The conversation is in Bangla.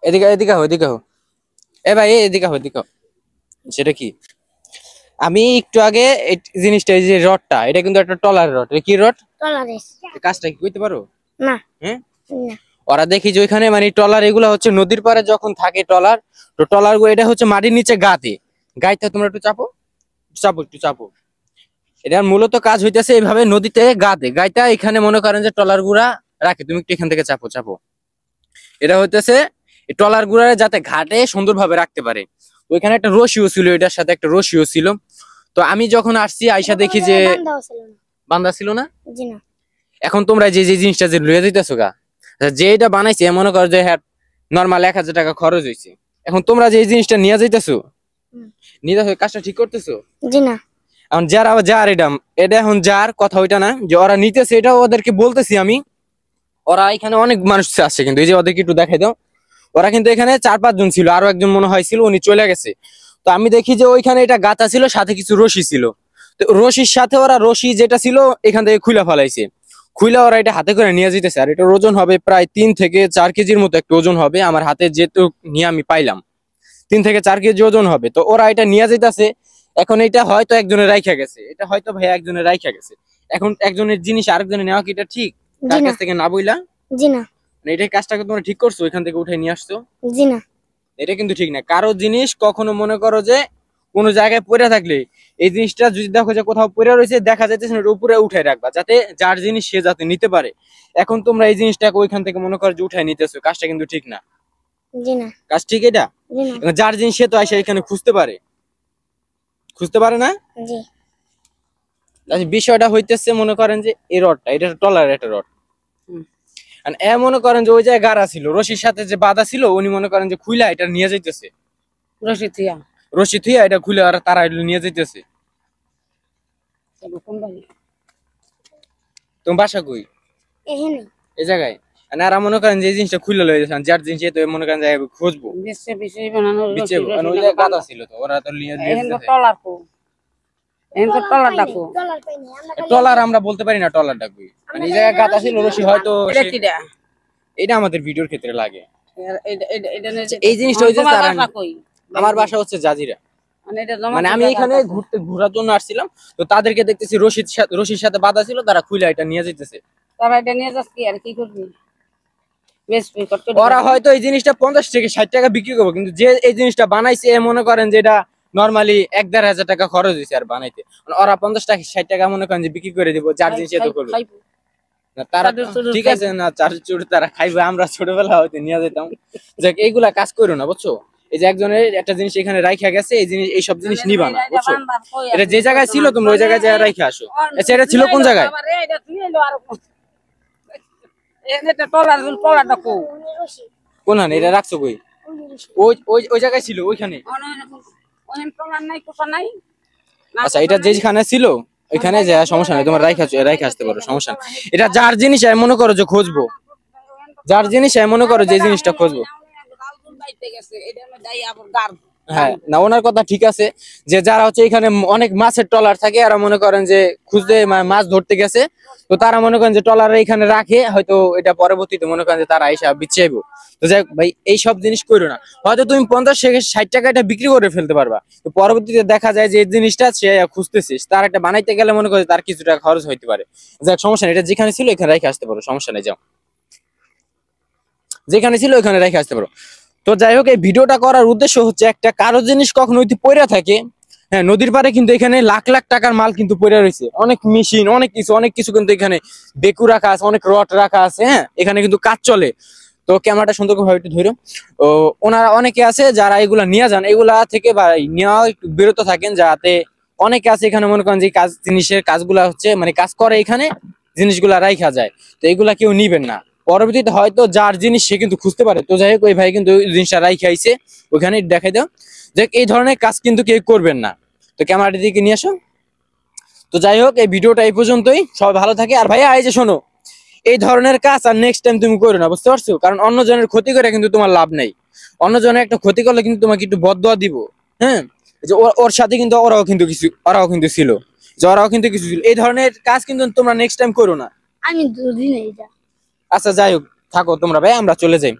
এদিকে এদিকে হো এদিকে হো। এ ভাই এদিকে হো এদিকে হো। সেটা কি? আমি একটু আগে এই জিনিসটা, এই যে রডটা, এটা কিন্তু একটা টলার রড। এটা কি রড? টলারেস। কাজটা কি করতে পারো? না। হ্যাঁ, না। ওরা দেখি যে ওইখানে মানে টলার, এগুলা হচ্ছে নদীর পাড়ে যখন থাকে টলার, তো টলার গুলো এটা হচ্ছে মাটির নিচে গাতে গাইতে। তোমরা একটু চাপো, চাপো একটু চাপো। এটার মূলত কাজ হইতেছে এইভাবে নদীতে গাতে গাইতা এখানে মনে করেন যে টলার গুড়া রাখে। তুমি একটু এখান থেকে চাপো চাপো। এটা হইতেছে টলার গুড়ারে যাতে ঘাটে সুন্দরভাবে রাখতে পারে। ওইখানে একটা রশিও ছিল, এটার সাথে একটা রশিও ছিল। তো আমি যখন আসছি আইসা দেখি যে বান্দা ছিল না। জি না। এখন তোমরা যে যে জিনিসটা যে লইয়া দিতেছো গা, যে এটা বানাইছে মনে করো যে হ্যাঁ নর্মাল 1000 টাকা খরচ হয়েছে। এখন তোমরা যে এই জিনিসটা নিয়ে যাইতেছো, নিয়ে যাও, কাজটা ঠিক করতেছো? জি না। এখন যারা যার এটা এটা এখন যার কথা ওইটা না, যে ওরা নিতেছে এটা ওদেরকে বলতেছি আমি। ওরা এখানে অনেক মানুষ আসছে কিন্তু, এই যে ওদেরকে একটু দেখাই দাও। ওরা কিন্তু এখানে 4-5 জন ছিল, আরো একজন মনে হয় ছিল, উনি চলে গেছে। তো আমি দেখি যে ওইখানে এটা গাতা ছিল, সাথে কিছু রশি ছিল। তো রশির সাথে ওরা রশি যেটা ছিল এখান থেকে খুলে ফেলাইছে। খুলে ওরা এটা হাতে করে নিয়ে যেতেছে। আর এটার ওজন হবে প্রায় 3 থেকে 4 কেজির মতো একটা ওজন হবে। আমার হাতে যেটুকু নিয়ে আমি পাইলাম 3 থেকে 4 কেজি ওজন হবে। তো ওরা এটা নিয়ে যেতেছে। এখন এটা হয়তো একজনের রাইখা গেছে, এটা হয়তো ভাই একজনের রাইখা গেছে। এখন একজনের জিনিস আরেকজনের নেওয়া কি এটা ঠিক? তার কাছ থেকে না বইলা। জি না। এটাই কাজটাকে তোমরা ঠিক করছো, এখান থেকে উঠে নিয়ে আসছো। জি না। এটা কিন্তু ঠিক না। কারো জিনিস কখনো মনে করো যে কোনো জায়গায় পড়ে থাকলে এই জিনিসটা যদি দেখো যে কোথাও পড়ে রয়েছে, দেখা যাইতেছে ওটা উপরে উঠাই রাখবা, যাতে যার জিনিস সে যাতে নিতে পারে। এখন তোমরা এই জিনিসটাকে ওইখান থেকে মনে করো যে উঠাই নিতেছো, কাজটা কিন্তু ঠিক না। জি না। কাজ ঠিক এটা? জি না। এখন যার জিনিস সে তো এসে এখানে খুঁজতে পারে, খুঁজতে পারে না? জি। তাহলে বিষয়টা হইতেছে মনে করেন যে এই রডটা, এটা টলার একটা রড। এ মনে করেন যে ওই জায়গায় গাড়া ছিল, রশির সাথে যে বাঁধা ছিল, উনি মনে করেন যে খুইলা এটা নিয়ে যাইতেছে। রশি থুইয়া এটা খুলে আর তারা এটা নিয়ে যাইতেছে। তুমি বাসা কই? এখানে। এই জায়গায়। আর মনে করেন যে এই জিনিসটা খুলে লয়ে যাচ্ছেন, যার জিনিস তো মনে করেন যে খুঁজবো বিচে, ওই জায়গায় গাদা ছিল, তো ওরা তো নিয়ে যাইতেছে। টলার আমরা বলতে পারি না, টলারটা কই। মানে এই জায়গায় গাদা ছিল, রশি হয়তো এটা আমাদের ভিডিওর ক্ষেত্রে লাগে। এই জিনিসটা হইছে আমার বাসা হচ্ছে জাজিরা। মানে আমি এখানে ঘোরার জন্য আসছিলাম, তো তাদেরকে দেখতেছি রশির সাথে বাঁধা ছিল, তারা খুলে এটা নিয়ে যাইতেছে। তারা এটা নিয়ে যাচ্ছে কি আর কি করবি? ওরা হয়তো এই জিনিসটা 50 থেকে 60 টাকা বিক্রি করবো, কিন্তু যে এই জিনিসটা বানাইছে মনে করেন যে এটা নর্মালি 1-1.5 টাকা খরচ হয়েছে আর বানাইতে। ওরা 50 টাকা 60 টাকা মনে করেন যে বিক্রি করে দিব, যার জিনিস এত করবে না। তারা ঠিক আছে না, চার চুর তারা খাইবে, আমরা ছোটবেলা হয়তো নিয়ে যেতাম। যাক, এইগুলা কাজ করো না, বুঝছো? এই যে একজনের একটা জিনিস এখানে রাইখা গেছে, এই জিনিস এইসব জিনিস নিবা না, বুঝছো? এটা যে জায়গায় ছিল তোমরা ওই জায়গায় যা রাইখা আসো। আচ্ছা, এটা ছিল কোন জায়গায়? কোনখানে এটা রাখছো কই? ওই ওই ওই জায়গায় ছিল, ওইখানে। আচ্ছা, এটা যেখানে ছিল ওইখানে যে সমস্যা নেই, তোমার রাইখা আসতে পারো, সমস্যা নেই। এটা যার জিনিস মনে করো যে খুঁজবো, যার জিনিস মনে করো যে জিনিসটা খুঁজবো। হ্যাঁ, না ওনার কথা ঠিক আছে, যে যারা হচ্ছে এখানে অনেক মাছের ট্রলার থাকে, আর মনে করেন যে খুঁজতে মাছ ধরতে গেছে, তো তারা মনে করেন যে ট্রলার এখানে রাখে, হয়তো এটা পরবর্তীতে মনে করেন যে তারা এসে বিচ্ছাইবো। তো যাই ভাই, এইসব জিনিস করো না। হয়তো তুমি 50 থেকে 60 টাকা এটা বিক্রি করে ফেলতে পারবা, তো পরবর্তীতে দেখা যায় যে এই জিনিসটা সে খুঁজতেছিস, তার একটা বানাইতে গেলে মনে করে তার কিছু টাকা খরচ হইতে পারে। যাক, সমস্যা নেই, এটা যেখানে ছিল এখানে রেখে আসতে পারো, সমস্যা নেই, যাও যেখানে ছিল ওইখানে রেখে আসতে পারো। তো যাই হোক, এই ভিডিওটা করার উদ্দেশ্য হচ্ছে একটা, কারো জিনিস কখনো যদি পড়ে থাকে, হ্যাঁ, নদীর পাড়ে কিন্তু এখানে লাখ লাখ টাকার মাল কিন্তু পড়ে রয়েছে, অনেক মেশিন, অনেক কিছু কিন্তু এখানে বেকু রাখা আছে, অনেক রড রাখা আছে। হ্যাঁ, এখানে কিন্তু কাজ চলে। তো ক্যামেরাটা সুন্দর ভাবে একটু ধরো। ও ওনারা অনেকে আছে যারা এগুলা নিয়ে যান, এগুলা থেকে নেওয়া একটু বিরত থাকেন, যাতে অনেকে আছে এখানে মনে করেন যে কাজ জিনিসের কাজগুলা হচ্ছে মানে কাজ করে এখানে জিনিসগুলা রাইখা যায়, তো এগুলা কেউ নিবেন না। পরবর্তীতে হয়তো যার জিনিস সে কিন্তু খুঁজতে পারে। তো যাই হোক, ওই ভাই কিন্তু জিনিসটা রাইখে আইছে, ওইখানে দেখাই দাও যে এই ধরনের কাজ কিন্তু কেউ করবেন না। তো ক্যামেরাটি দিকে নিয়ে আসো। তো যাই হোক, এই ভিডিওটা এই পর্যন্তই, সবাই ভালো থাকে। আর ভাইয়া এই যে শোনো, এই ধরনের কাজ আর নেক্সট টাইম তুমি করো না, বুঝতে পারছো? কারণ অন্য জনের ক্ষতি করে কিন্তু তোমার লাভ নেই। অন্য জনের একটা ক্ষতি করলে কিন্তু তোমাকে একটু বদদোয়া দিব। হ্যাঁ, যে ওর সাথে কিন্তু ওরাও কিন্তু ছিল, যে ওরাও কিন্তু কিছু ছিল। এই ধরনের কাজ কিন্তু তোমরা নেক্সট টাইম করো না। আমি দুদিন এই যা। আচ্ছা, যাই হোক, থাকো তোমরা ভাই, আমরা চলে যাই।